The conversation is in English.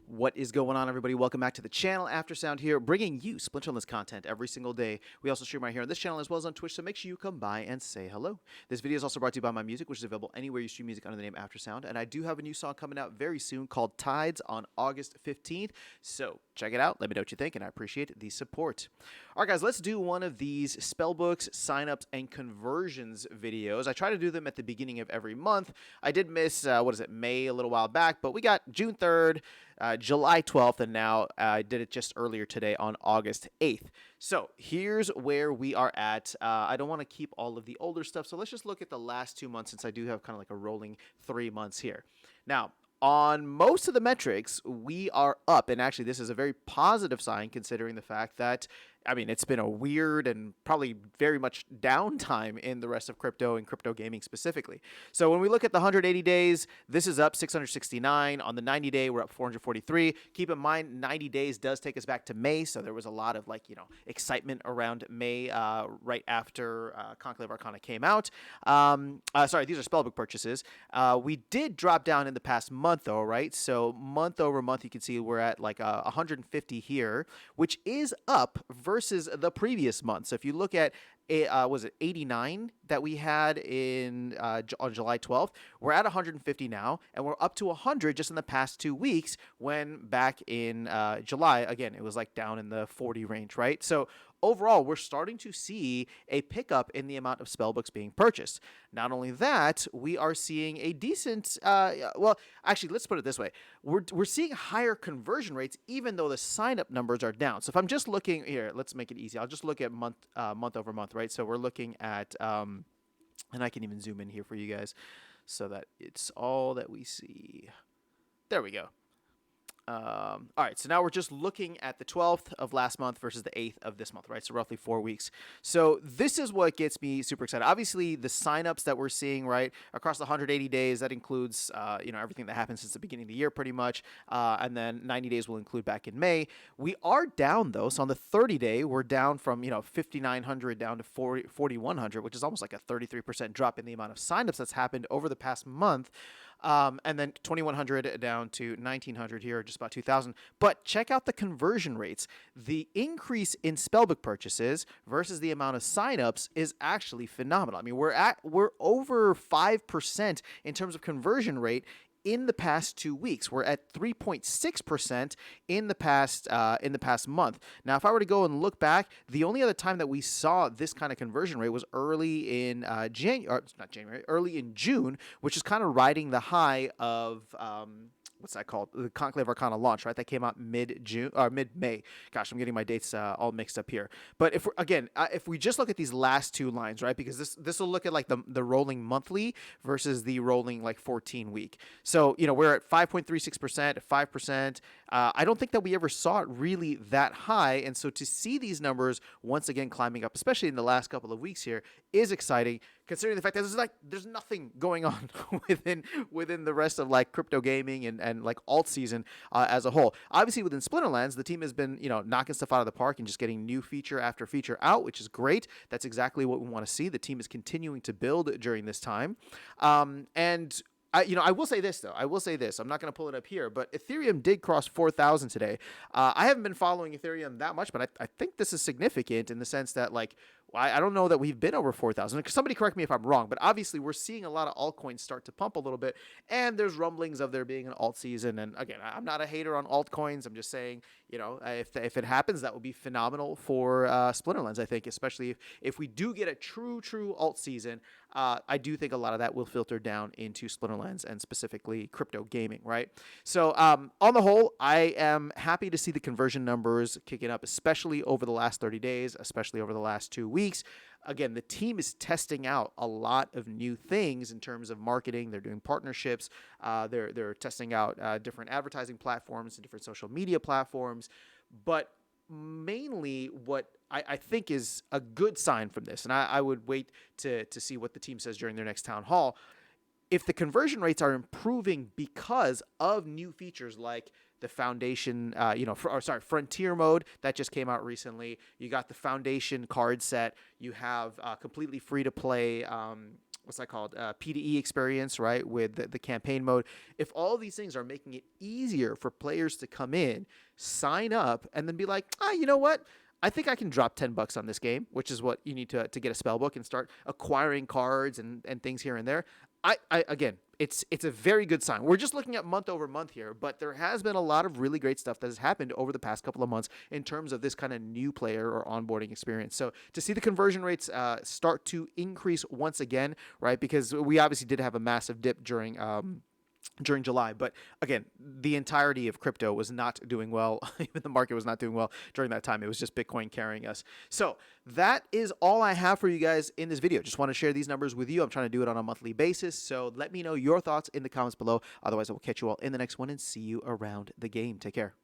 What is going on, everybody? Welcome back to the channel. Aftersound here, bringing you Splinterlands content every single day. We also stream right here on this channel as well as on Twitch, so make sure you come by and say hello. This video is also brought to you by my music, which is available anywhere you stream music under the name Aftersound. And I do have a new song coming out very soon called Tides on August 15th. So check it out. Let me know what you think, and I appreciate the support. All right, guys, let's do one of these spellbooks, signups, and conversions videos. I try to do them at the beginning of every month. I did miss, May a little while back, but we got June 3rd, July 12th, and now I did it just earlier today on August 8th. So here's where we are at. I don't want to keep all of the older stuff, so let's just look at the last 2 months since I do have kind of like a rolling 3 months here. Now, on most of the metrics, we are up, and actually this is a very positive sign considering the fact that, I mean, it's been a weird and probably very much downtime in the rest of crypto and crypto gaming specifically. So when we look at the 180 days, this is up 669. On the 90-day, we're up 443. Keep in mind, 90 days does take us back to May, so there was a lot of excitement around May right after Conclave Arcana came out. Sorry, these are Spellbook purchases. We did drop down in the past month, though, right? So month over month, you can see we're at like 150 here, which is up versus the previous month. So if you look at was it 89 that we had on July 12th? We're at 150 now, and we're up to 100 just in the past 2 weeks, when back in July, again, it was like down in the 40 range, right? So overall, we're starting to see a pickup in the amount of spellbooks being purchased. Not only that, we are seeing a decent, well, actually, let's put it this way. We're seeing higher conversion rates, even though the sign-up numbers are down. So if I'm just looking here, let's make it easy. I'll just look at month over month, right? So we're looking at, and I can even zoom in here for you guys so that it's all that we see. There we go. All right, so now we're just looking at the 12th of last month versus the 8th of this month, right? So roughly 4 weeks. So this is what gets me super excited. Obviously, the signups that we're seeing, right, across the 180 days, that includes, everything that happened since the beginning of the year pretty much. And then 90 days will include back in May. We are down, though. So on the 30-day, we're down from, 5,900 down to 4,100, which is almost like a 33% drop in the amount of signups that's happened over the past month. And then 2,100 down to 1,900 here, just about 2,000. But check out the conversion rates. The increase in spellbook purchases versus the amount of signups is actually phenomenal. I mean, we're over 5% in terms of conversion rate in the past 2 weeks. We're at 3.6% in the past month. Now, if I were to go and look back, the only other time that we saw this kind of conversion rate was early in early in June, which is kind of riding the high of what's that called? The Conclave Arcana launch, right? That came out mid-June or mid-May. Gosh, I'm getting my dates all mixed up here. But if we just look at these last two lines, right? Because this will look at like the rolling monthly versus the rolling like 14 week. So, we're at 5.36%, 5%. I don't think that we ever saw it really that high. And so to see these numbers once again climbing up, especially in the last couple of weeks here, is exciting, considering the fact that there's nothing going on within the rest of like crypto gaming and like alt season as a whole. Obviously, within Splinterlands, the team has been knocking stuff out of the park and just getting new feature after feature out, which is great. That's exactly what we want to see. The team is continuing to build during this time, and I will say this, though. I will say this. I'm not going to pull it up here, but Ethereum did cross 4,000 today. I haven't been following Ethereum that much, but I think this is significant in the sense that, like, I don't know that we've been over 4,000. Somebody correct me if I'm wrong, but obviously we're seeing a lot of altcoins start to pump a little bit, and there's rumblings of there being an alt season. And again, I'm not a hater on altcoins. I'm just saying, if it happens, that would be phenomenal for Splinterlands, I think, especially if we do get a true alt season. I do think a lot of that will filter down into Splinterlands and specifically crypto gaming, right? So on the whole, I am happy to see the conversion numbers kicking up, especially over the last 30 days, especially over the last 2 weeks. Again, the team is testing out a lot of new things in terms of marketing. They're doing partnerships. They're testing out different advertising platforms and different social media platforms. But mainly what I think is a good sign from this, and I would wait to see what the team says during their next town hall. If the conversion rates are improving because of new features like the Foundation, Frontier mode that just came out recently, you got the Foundation card set, you have completely free to play what's that called, PDE experience, right, with the campaign mode. If all of these things are making it easier for players to come in, sign up, and then be like, you know what? I think I can drop $10 on this game, which is what you need to get a spell book and start acquiring cards and things here and there. Again, it's a very good sign. We're just looking at month over month here, but there has been a lot of really great stuff that has happened over the past couple of months in terms of this kind of new player or onboarding experience. So to see the conversion rates start to increase once again, right? Because we obviously did have a massive dip during July. But again, the entirety of crypto was not doing well. Even the market was not doing well during that time. It was just Bitcoin carrying us. So that is all I have for you guys in this video. Just want to share these numbers with you. I'm trying to do it on a monthly basis. So let me know your thoughts in the comments below. Otherwise, I will catch you all in the next one and see you around the game. Take care.